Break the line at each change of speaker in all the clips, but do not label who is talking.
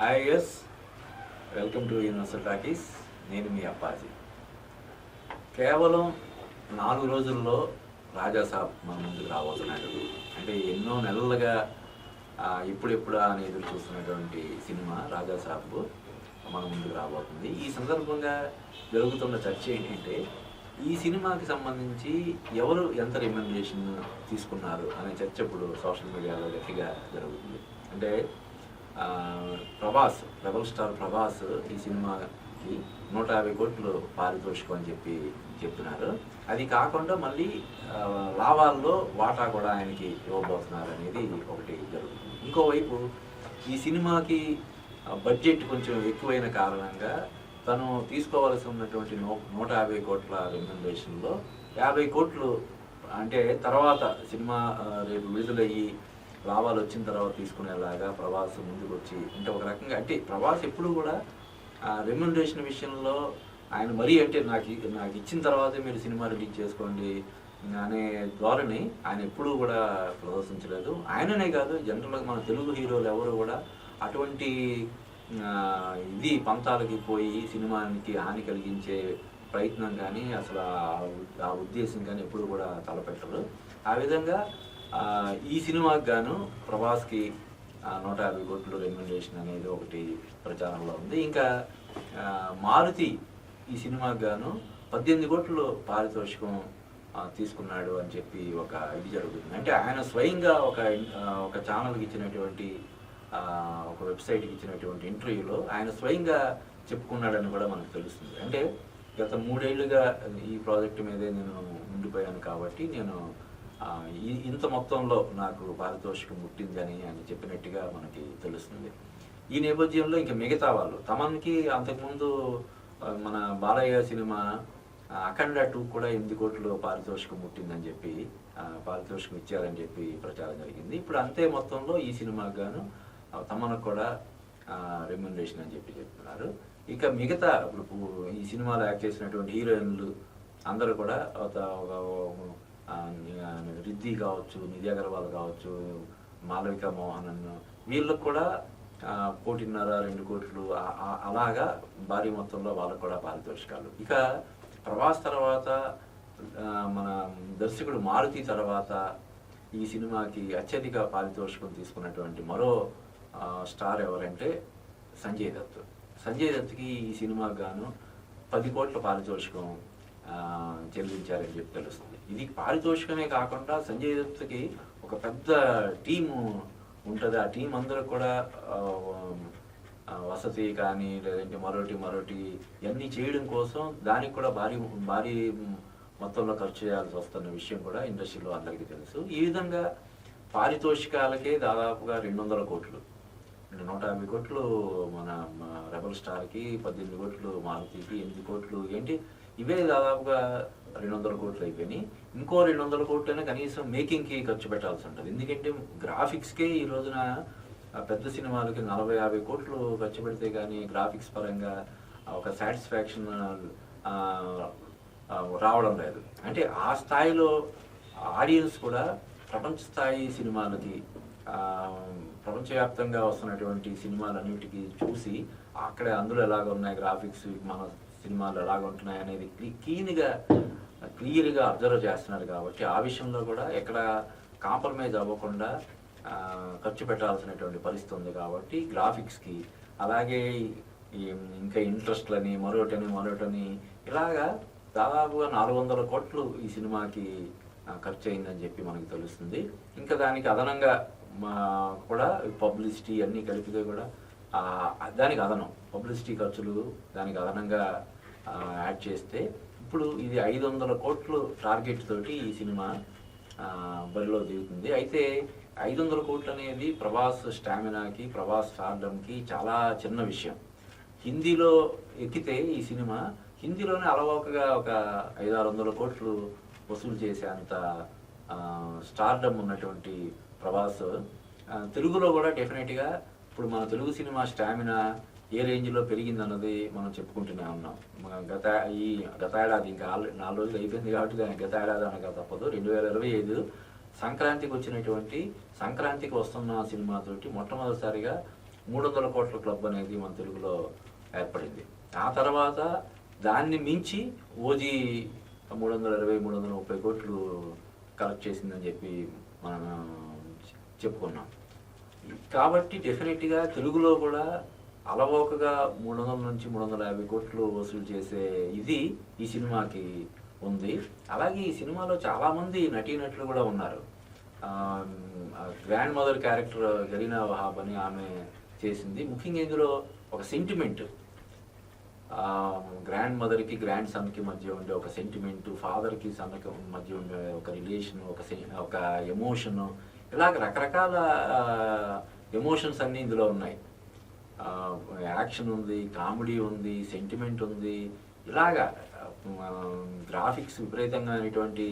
Hi, welcome to universal talkies. నేను మీ అప్పాజీ. కేవలం 4 రోజుల్లో రాజాసాబ్ మన ముందుకు రాబోతున్నాడు. అంటే ఎన్నో నెలలుగా ఇప్పుడెప్పుడా అని ఎదురు చూస్తున్నటువంటి సినిమా రాజాసాబ్ మన ముందుకు రాబోతుంది. ఈ సందర్భంగా జరుగుతున్న చర్చ ఏంటంటే, ఈ సినిమాకి సంబంధించి ఎవరు ఎంత రెమ్యునరేషన్ తీసుకున్నారు అనే చర్చ ఇప్పుడు సోషల్ మీడియాలో గట్టిగా జరుగుతుంది. అంటే ప్రభాస్, రెబల్ స్టార్ ప్రభాస్ ఈ సినిమాకి 150 కోట్లు పారితోషికం అని చెప్తున్నారు. అది కాకుండా మళ్ళీ లాభాల్లో వాటా కూడా ఆయనకి ఇవ్వబోతున్నారు అనేది ఒకటి జరుగుతుంది. ఇంకోవైపు ఈ సినిమాకి బడ్జెట్ కొంచెం ఎక్కువైన కారణంగా తను తీసుకోవాల్సి ఉన్నటువంటి 150 కోట్ల రెమ్యునరేషన్లో 50 కోట్లు అంటే తర్వాత సినిమా రేపు విడుదలయ్యి లాభాలు వచ్చిన తర్వాత తీసుకునేలాగా ప్రభాస్ ముందుకు వచ్చి, అంటే ఒక రకంగా అంటే ప్రభాస్ ఎప్పుడు కూడా రెమ్యునరేషన్ విషయంలో ఆయన మరీ అంటే నాకు ఇచ్చిన తర్వాతే మీరు సినిమా రిలీజ్ చేసుకోండి అనే ధోరణి ఆయన ఎప్పుడూ కూడా ప్రదర్శించలేదు. ఆయననే కాదు, జనరల్గా మన తెలుగు హీరోలు ఎవరు కూడా అటువంటి ఇది పంతాలకి పోయి సినిమానికి హాని కలిగించే ప్రయత్నం కానీ అసలు ఆ ఉద్దేశం కానీ ఎప్పుడు కూడా తలపెట్టరు. ఆ విధంగా ఈ సినిమాకి గాను ప్రభాస్కి 150 కోట్లు రెమ్యునరేషన్ అనేది ఒకటి ప్రచారంలో ఉంది. ఇంకా మారుతి ఈ సినిమాకి గాను 18 కోట్లు పారితోషికం తీసుకున్నాడు అని చెప్పి ఒక ఇది జరుగుతుంది. అంటే ఆయన స్వయంగా ఒక ఛానల్కి ఇచ్చినటువంటి ఒక వెబ్సైట్కి ఇచ్చినటువంటి ఇంటర్వ్యూలో ఆయన స్వయంగా చెప్పుకున్నాడని కూడా మనకు తెలుస్తుంది. అంటే గత 3 ఏళ్లుగా ఈ ప్రాజెక్టు మీదే నేను ఉండిపోయాను కాబట్టి నేను ఇంత మొత్తంలో నాకు పారితోషికం ముట్టిందని ఆయన చెప్పినట్టుగా మనకి తెలుస్తుంది. ఈ నేపథ్యంలో ఇంకా మిగతా వాళ్ళు తమన్కి అంతకుముందు మన బాలయ్య సినిమా అఖండ 2 కూడా 8 కోట్లు పారితోషికం ముట్టిందని చెప్పి పారితోషికం ఇచ్చారని చెప్పి ప్రచారం జరిగింది. ఇప్పుడు అంతే మొత్తంలో ఈ సినిమాకి గాను తమన్కు కూడా రెమ్యునరేషన్ అని చెప్తున్నారు. ఇక మిగతా ఇప్పుడు ఈ సినిమాలో యాక్ట్ చేసినటువంటి హీరోయిన్లు అందరూ కూడా రిద్ధి కావచ్చు, నిధి అగర్వాల్ కావచ్చు, మాలవిక మోహనన్, వీళ్ళకు కూడా 1.5-2 కోట్లు అలాగా భారీ మొత్తంలో వాళ్ళకు కూడా పారితోషికాలు. ఇక ప్రభాస్ తర్వాత మన దర్శకుడు మారుతి తర్వాత ఈ సినిమాకి అత్యధిక పారితోషికం తీసుకున్నటువంటి మరో స్టార్ ఎవరంటే సంజయ్ దత్. సంజయ్ దత్కి ఈ సినిమాకి గాను 10 కోట్ల పారితోషికం చెల్లించారని చెప్పి తెలుస్తుంది. ఇది పారితోషికమే కాకుండా సంజయ్ దత్కి ఒక పెద్ద టీము ఉంటుంది. ఆ టీం అందరూ కూడా వసతి కానీ లేదంటే మరోటి ఇవన్నీ చేయడం కోసం దానికి కూడా భారీ మొత్తంలో ఖర్చు చేయాల్సి వస్తున్న విషయం కూడా ఇండస్ట్రీలో అందరికీ తెలుసు. ఈ విధంగా పారితోషికాలకే దాదాపుగా 200 కోట్లు, 150 కోట్లు మన రెబల్ స్టార్కి, 18 కోట్లు మారుతికి, 8 కోట్లు ఏంటి ఇవే దాదాపుగా 200 కోట్లు అయిపోయినాయి. ఇంకో 200 కోట్లైనా కనీసం మేకింగ్కి ఖర్చు పెట్టాల్సి ఉంటుంది. ఎందుకంటే గ్రాఫిక్స్కే ఈ రోజున పెద్ద సినిమాలకి 40-50 కోట్లు ఖర్చు పెడితే కానీ గ్రాఫిక్స్ పరంగా ఒక సాటిస్ఫాక్షన్ రావడం లేదు. అంటే ఆ స్థాయిలో ఆడియన్స్ కూడా ప్రపంచ స్థాయి సినిమాలకి, ప్రపంచవ్యాప్తంగా వస్తున్నటువంటి సినిమాలన్నిటికీ చూసి అక్కడే అందులో ఎలాగ ఉన్నాయి గ్రాఫిక్స్, మన సినిమాలు ఎలాగ ఉంటున్నాయి అనేది క్లియర్గా అబ్జర్వ్ చేస్తున్నారు. కాబట్టి ఆ విషయంలో కూడా ఎక్కడ కాంప్రమైజ్ అవ్వకుండా ఖర్చు పెట్టాల్సినటువంటి పరిస్థితి ఉంది. కాబట్టి గ్రాఫిక్స్కి అలాగే ఇంకా ఇంట్రెస్ట్లని మరోటని ఇలాగా దాదాపుగా 400 కోట్లు ఈ సినిమాకి ఖర్చు అయిందని చెప్పి మనకు తెలుస్తుంది. ఇంకా దానికి అదనంగా కూడా పబ్లిసిటీ అన్నీ కలిపితే కూడా దానికి అదనం పబ్లిసిటీ ఖర్చులు దానికి అదనంగా యాడ్ చేస్తే ఇప్పుడు ఇది 500 కోట్లు టార్గెట్ తోటి ఈ సినిమా బరిలో దిగుతుంది. అయితే 500 కోట్లు అనేది ప్రభాస్ స్టామినాకి, ప్రభాస్ స్టార్డమ్కి చాలా చిన్న విషయం. హిందీలో ఎక్కితే ఈ సినిమా హిందీలోనే అలవోకగా ఒక 500-600 కోట్లు వసూలు చేసే అంత స్టార్డమ్ ఉన్నటువంటి ప్రభాస్ తెలుగులో కూడా డెఫినెట్గా ఇప్పుడు మన తెలుగు సినిమా స్టామినా ఏ రేంజ్లో పెరిగిందన్నది మనం చెప్పుకుంటూనే ఉన్నాం. గత ఏడాది ఇంకా 4 రోజులు అయిపోయింది కాబట్టి దానికి గత ఏడాది అనగా తప్పదు. 2025 సంక్రాంతికి వస్తున్న సినిమాతోటి మొట్టమొదటిసారిగా 300 కోట్ల క్లబ్ అనేది మన తెలుగులో ఏర్పడింది. ఆ తర్వాత దాన్ని మించి ఓజీ 320-330 కోట్లు కలెక్ట్ చేసిందని చెప్పి మనం చెప్పుకున్నాం. కాబట్టి డెఫినెట్గా తెలుగులో కూడా అలవోకగా 300 నుంచి 350 కోట్లు వసూలు చేసే ఇది ఈ సినిమాకి ఉంది. అలాగే ఈ సినిమాలో చాలామంది నటీనటులు కూడా ఉన్నారు. Grand mother character Garena Wahab అని ఆమె చేసింది. ముఖ్యంగా ఇందులో ఒక సెంటిమెంట్, గ్రాండ్ మదర్కి గ్రాండ్ సన్కి మధ్య ఉండే ఒక సెంటిమెంట్, ఫాదర్కి సన్కి మధ్య ఉండే ఒక రిలేషన్, ఒక ఎమోషను, ఇలాగ రకరకాల ఎమోషన్స్ అన్నీ ఇందులో ఉన్నాయి. యాక్షన్ ఉంది, కామెడీ ఉంది, సెంటిమెంట్ ఉంది, ఇలాగా గ్రాఫిక్స్ విపరీతంగా అనేటువంటి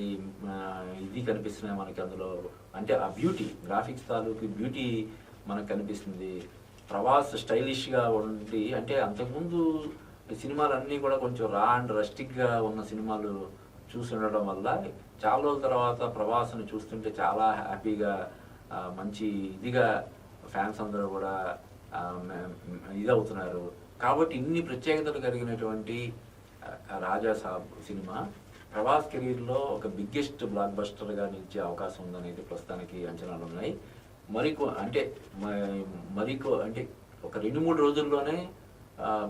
ఇది కనిపిస్తున్నాయి మనకి అందులో. అంటే ఆ బ్యూటీ, గ్రాఫిక్స్ తాలూకు బ్యూటీ మనకు కనిపిస్తుంది. ప్రభాస్ స్టైలిష్గా ఉండి, అంటే అంతకుముందు సినిమాలన్నీ కూడా కొంచెం రా అండ్ రస్టిక్గా ఉన్న సినిమాలు చూసి ఉండడం వల్ల చాలా రోజుల తర్వాత ప్రభాస్ని చూస్తుంటే చాలా హ్యాపీగా మంచి ఇదిగా ఫ్యాన్స్ అందరూ కూడా ఇదవుతున్నారు. కాబట్టి ఇన్ని ప్రత్యేకతలు కలిగినటువంటి రాజా సాబ్ సినిమా ప్రభాస్ కెరీర్లో ఒక బిగ్గెస్ట్ బ్లాక్ బస్టర్గా నిలిచే అవకాశం ఉందనేది ప్రస్తుతానికి అంచనాలు ఉన్నాయి. అంటే ఒక 2-3 రోజుల్లోనే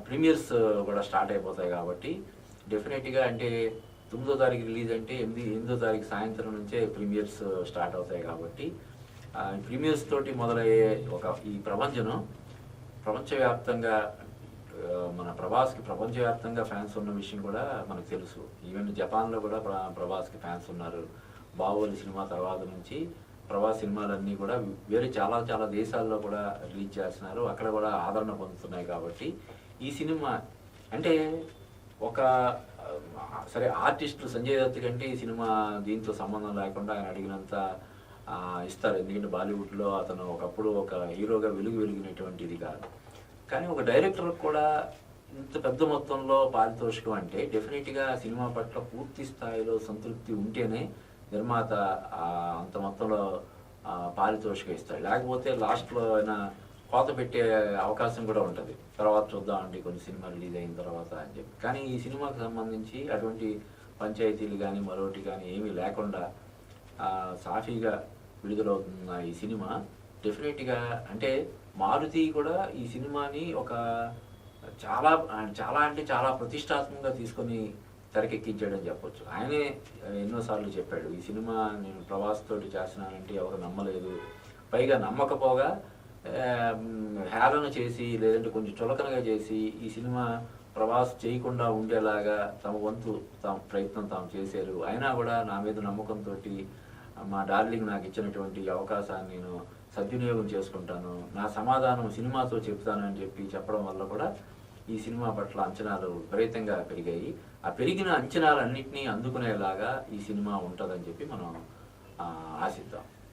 ప్రీమియర్స్ కూడా స్టార్ట్ అయిపోతాయి. కాబట్టి డెఫినెట్గా అంటే 9వ తారీఖు రిలీజ్ అంటే 8వ తారీఖు సాయంత్రం నుంచే ప్రీమియర్స్ స్టార్ట్ అవుతాయి. కాబట్టి ప్రీమియర్స్ తోటి మొదలయ్యే ఈ ప్రపంచవ్యాప్తంగా మన ప్రభాస్కి ప్రపంచవ్యాప్తంగా ఫ్యాన్స్ ఉన్న విషయం కూడా మనకు తెలుసు. ఈవెన్ జపాన్లో కూడా ప్రభాస్కి ఫ్యాన్స్ ఉన్నారు. బాహుబలి సినిమా తర్వాత నుంచి ప్రభాస్ సినిమాలన్నీ కూడా వేరే చాలా చాలా దేశాల్లో కూడా రిలీజ్ చేస్తున్నారు. అక్కడ కూడా ఆదరణ పొందుతున్నాయి. కాబట్టి ఈ సినిమా అంటే సరే ఆర్టిస్టులు సంజయ్ దత్ కంటే ఈ సినిమా దీంతో సంబంధం లేకుండా ఆయన అడిగినంత ఇస్తారు. ఎందుకంటే బాలీవుడ్లో అతను ఒకప్పుడు ఒక హీరోగా వెలిగినటువంటిది కాదు. కానీ ఒక డైరెక్టర్ కూడా ఇంత పెద్ద మొత్తంలో పారితోషికం అంటే డెఫినెట్గా సినిమా పట్ల పూర్తి స్థాయిలో సంతృప్తి ఉంటేనే నిర్మాత అంత మొత్తంలో పారితోషికం ఇస్తాడు. లేకపోతే లాస్ట్లో అయినా కోత పెట్టే అవకాశం కూడా ఉంటుంది. తర్వాత చూద్దామండి కొన్ని సినిమా రిలీజ్ అయిన తర్వాత అని చెప్పి. కానీ ఈ సినిమాకి సంబంధించి అటువంటి పంచాయతీలు కానీ మరొకటి కానీ ఏమీ లేకుండా సాఫీగా విడుదలవుతున్న ఈ సినిమా డెఫినెట్గా అంటే మారుతి కూడా ఈ సినిమాని చాలా అంటే చాలా ప్రతిష్టాత్మకంగా తీసుకొని తెరకెక్కించాడని చెప్పొచ్చు. ఆయనే ఎన్నోసార్లు చెప్పాడు, ఈ సినిమా నేను ప్రభాస్ తోటి చేస్తున్నానంటే ఎవరు నమ్మలేదు, పైగా నమ్మకపోగా హేళన చేసి లేదంటే కొంచెం చులకనగా చేసి ఈ సినిమా ప్రభాస్ చేయకుండా ఉండేలాగా తమ వంతు ప్రయత్నం తాము చేశారు. అయినా కూడా నా మీద నమ్మకంతో మా డార్లింగ్ నాకు ఇచ్చినటువంటి అవకాశాన్ని నేను సద్వినియోగం చేసుకుంటాను, నా సమాధానం సినిమాతో చెప్తానని చెప్పడం వల్ల కూడా ఈ సినిమా పట్ల అంచనాలు విపరీతంగా పెరిగాయి. ఆ పెరిగిన అంచనాలన్నింటినీ అందుకునేలాగా ఈ సినిమా ఉంటుందని చెప్పి మనం ఆశిద్దాం.